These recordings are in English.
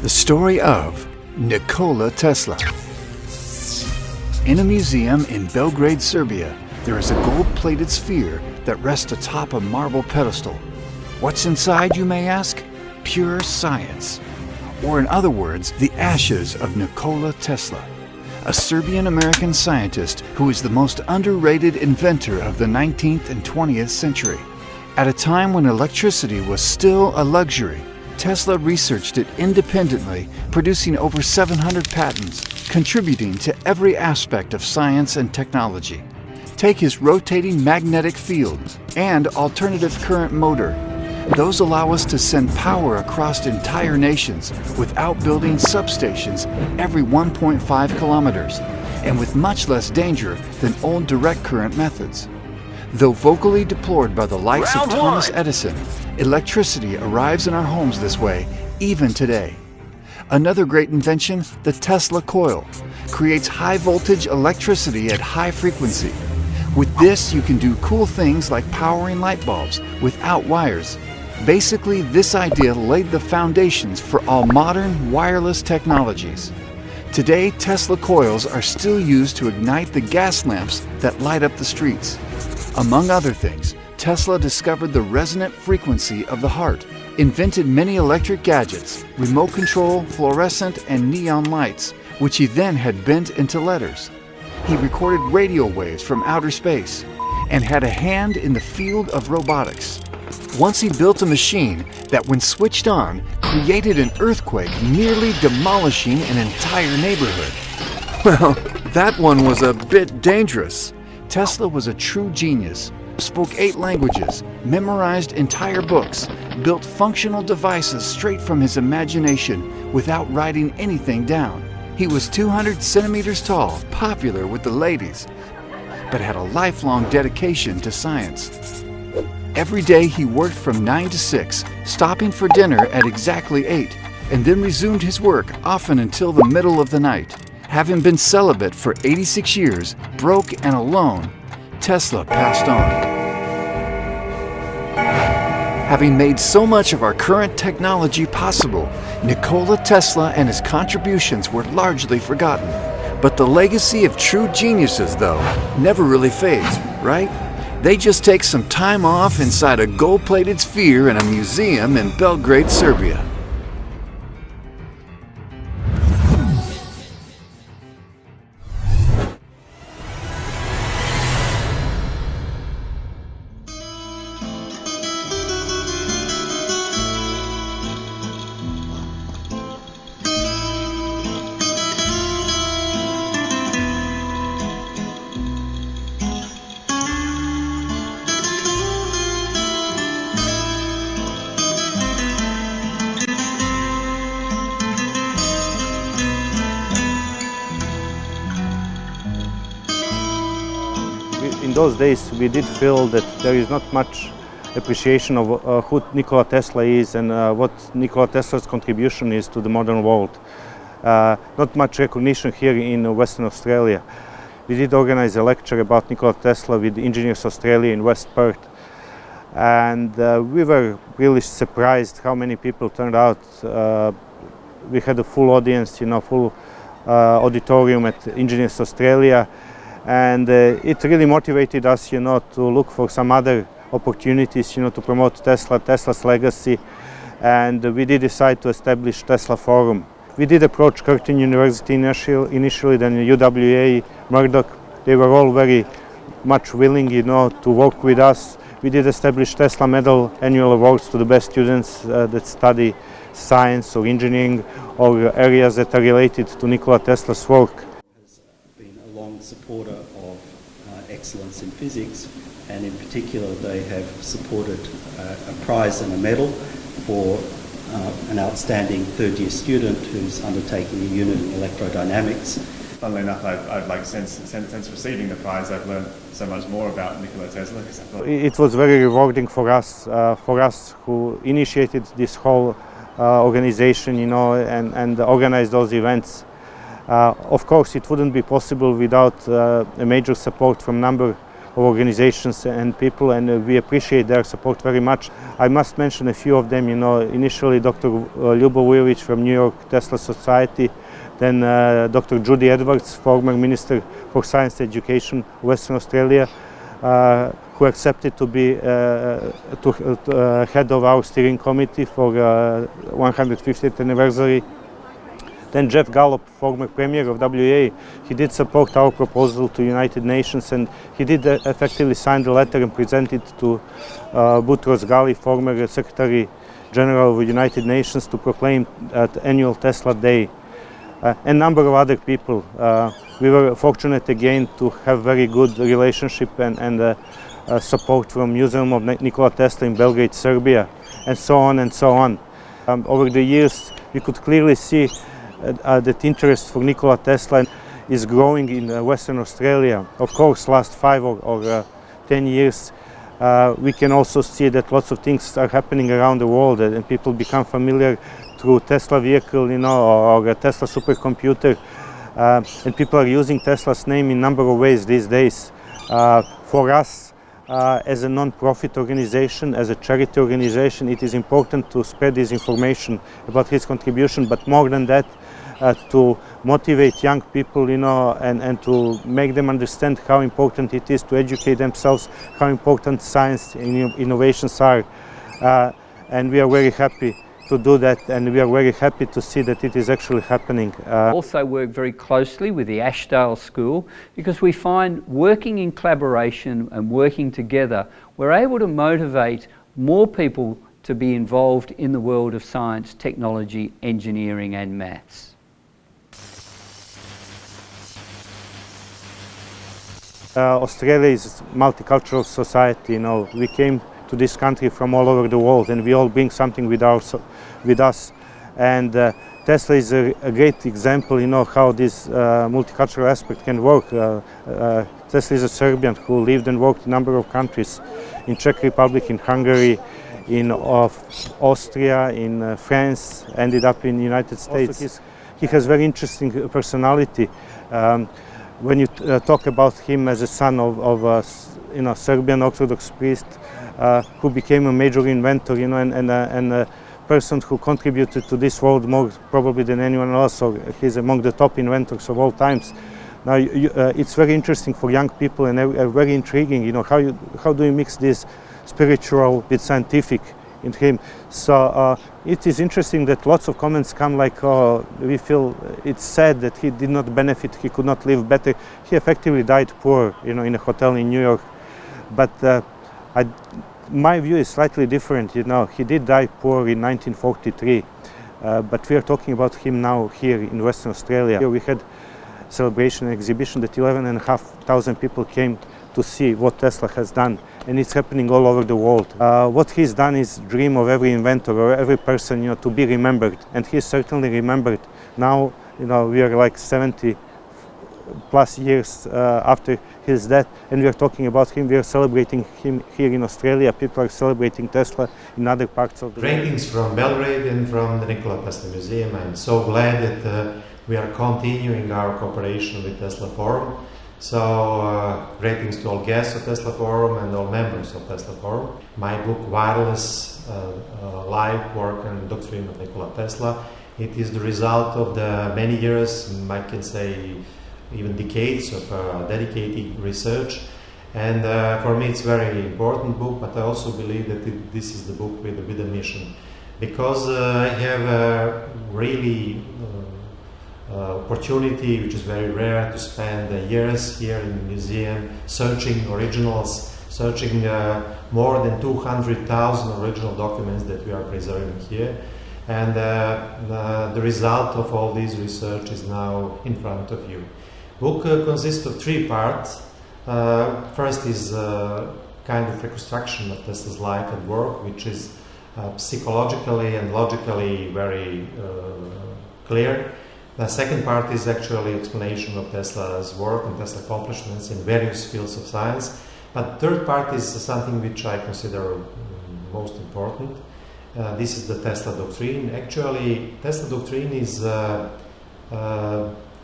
The story of Nikola Tesla. In a museum in Belgrade, Serbia, there is a gold-plated sphere that rests atop a marble pedestal. What's inside, you may ask? Pure science. Or in other words, the ashes of Nikola Tesla, a Serbian-American scientist who is the most underrated inventor of the 19th and 20th century. At a time when electricity was still a luxury, Tesla researched it independently, producing over 700 patents, contributing to every aspect of science and technology. Take his rotating magnetic field and alternative current motor. Those allow us to send power across entire nations without building substations every 1.5 kilometers, and with much less danger than old direct current methods. Though vocally deplored by the likes of Thomas Edison, electricity arrives in our homes this way, even today. Another great invention, the Tesla coil, creates high-voltage electricity at high frequency. With this, you can do cool things like powering light bulbs without wires. Basically, this idea laid the foundations for all modern wireless technologies. Today, Tesla coils are still used to ignite the gas lamps that light up the streets. Among other things, Tesla discovered the resonant frequency of the heart, invented many electric gadgets, remote control, fluorescent, and neon lights, which he then had bent into letters. He recorded radio waves from outer space, and had a hand in the field of robotics. Once he built a machine that, when switched on, created an earthquake, nearly demolishing an entire neighborhood. Well, that one was a bit dangerous. Tesla was a true genius, spoke 8 languages, memorized entire books, built functional devices straight from his imagination without writing anything down. He was 200 centimeters tall, popular with the ladies, but had a lifelong dedication to science. Every day he worked from 9 to 6, stopping for dinner at exactly 8, and then resumed his work often until the middle of the night. Having been celibate for 86 years, broke and alone, Tesla passed on. Having made so much of our current technology possible, Nikola Tesla and his contributions were largely forgotten. But the legacy of true geniuses, though, never really fades, right? They just take some time off inside a gold-plated sphere in a museum in Belgrade, Serbia. In those days, we did feel that there is not much appreciation of who Nikola Tesla is and what Nikola Tesla's contribution is to the modern world. Not much recognition here in Western Australia. We did organize a lecture about Nikola Tesla with Engineers Australia in West Perth. And we were really surprised how many people turned out. We had a full audience, full auditorium at Engineers Australia. And it really motivated us, to look for some other opportunities, to promote Tesla's legacy. And we did decide to establish Tesla Forum. We did approach Curtin University initially, then UWA, Murdoch. They were all very much willing, to work with us. We did establish Tesla Medal annual awards to the best students that study science or engineering or areas that are related to Nikola Tesla's work. Supporter of excellence in physics, and in particular they have supported a prize and a medal for an outstanding third-year student who's undertaking a unit in electrodynamics. Funnily enough, since receiving the prize, I've learned so much more about Nikola Tesla. It was very rewarding for us who initiated this whole organization, and organized those events. Of course, it wouldn't be possible without a major support from a number of organizations and people, and we appreciate their support very much. I must mention a few of them. Initially Dr. Ljubo Vujović from New York Tesla Society, then Dr. Judy Edwards, former Minister for Science and Education of Western Australia, who accepted to be head of our steering committee for 150th anniversary. Then Jeff Gallop, former Premier of WA, he did support our proposal to United Nations, and he did effectively sign the letter and present it to Boutros Ghali, former Secretary General of the United Nations, to proclaim the annual Tesla Day. A number of other people. We were fortunate again to have very good relationship and support from Museum of Nikola Tesla in Belgrade, Serbia, and so on and so on. Over the years, we could clearly see that interest for Nikola Tesla is growing in Western Australia. Of course, last 5 or 10 years, we can also see that lots of things are happening around the world, and people become familiar through Tesla vehicle, or a Tesla supercomputer, and people are using Tesla's name in a number of ways these days. For us, as a non-profit organization, as a charity organization, it is important to spread this information about his contribution, but more than that, to motivate young people, and to make them understand how important it is to educate themselves, how important science and innovations are. And we are very happy to do that, and we are very happy to see that it is actually happening. Also work very closely with the Ashdale School, because we find working in collaboration and working together, we're able to motivate more people to be involved in the world of science, technology, engineering and maths. Australia is a multicultural society. We came to this country from all over the world, and we all bring something with us. And Tesla is a great example, how this multicultural aspect can work. Tesla is a Serbian who lived and worked in a number of countries, in Czech Republic, in Hungary, in Austria, in France, ended up in the United States. He has very interesting personality. When you talk about him as a son of a Serbian Orthodox priest who became a major inventor, and a person who contributed to this world more probably than anyone else, so he's among the top inventors of all times. Now, it's very interesting for young people and very intriguing, how do you mix this spiritual with scientific in him. So it is interesting that lots of comments come like, oh, we feel it's sad that he did not benefit, he could not live better. He effectively died poor, in a hotel in New York. But my view is slightly different, He did die poor in 1943, but we are talking about him now here in Western Australia. Here we had celebration exhibition that 11,500 people came to see what Tesla has done, and it's happening all over the world. What he's done is dream of every inventor or every person, to be remembered, and he's certainly remembered. Now, we are like 70 plus years after his death, and we are talking about him. We are celebrating him here in Australia. People are celebrating Tesla in other parts of the world. Greetings from Belgrade and from the Nikola Tesla Museum. I'm so glad that we are continuing our cooperation with Tesla Forum. So, greetings to all guests of Tesla Forum and all members of Tesla Forum. My book, Wireless Life, Work and Doctrine of Nikola Tesla, it is the result of the many years, I can say even decades of dedicated research. And for me it's a very important book, but I also believe that this is the book with a mission. Because I have a really opportunity, which is very rare, to spend years here in the museum searching originals, searching more than 200,000 original documents that we are preserving here. And the result of all this research is now in front of you. Book consists of 3 parts. First is kind of reconstruction of Tesla's life and work, which is psychologically and logically very clear. The second part is actually explanation of Tesla's work and Tesla's accomplishments in various fields of science. But the third part is something which I consider most important. This is the Tesla doctrine. Actually, Tesla doctrine is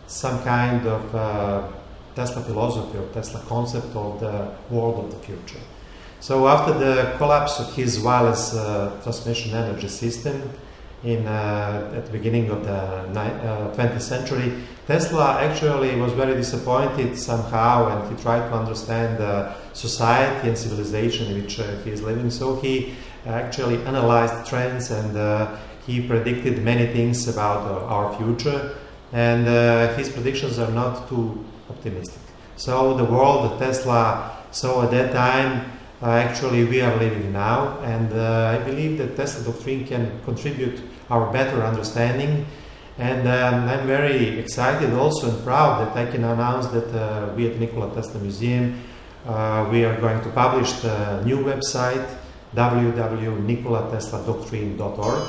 some kind of Tesla philosophy or Tesla concept of the world of the future. So after the collapse of his wireless transmission energy system at the beginning of the 20th century, Tesla actually was very disappointed somehow, and he tried to understand the society and civilization in which he is living. So he actually analyzed trends, and he predicted many things about our future, and his predictions are not too optimistic. So the world that Tesla saw at that time, actually we are living now, and I believe that Tesla doctrine can contribute our better understanding. And I'm very excited also and proud that I can announce that we at Nikola Tesla Museum, we are going to publish the new website www.nikolatesladoctrine.org.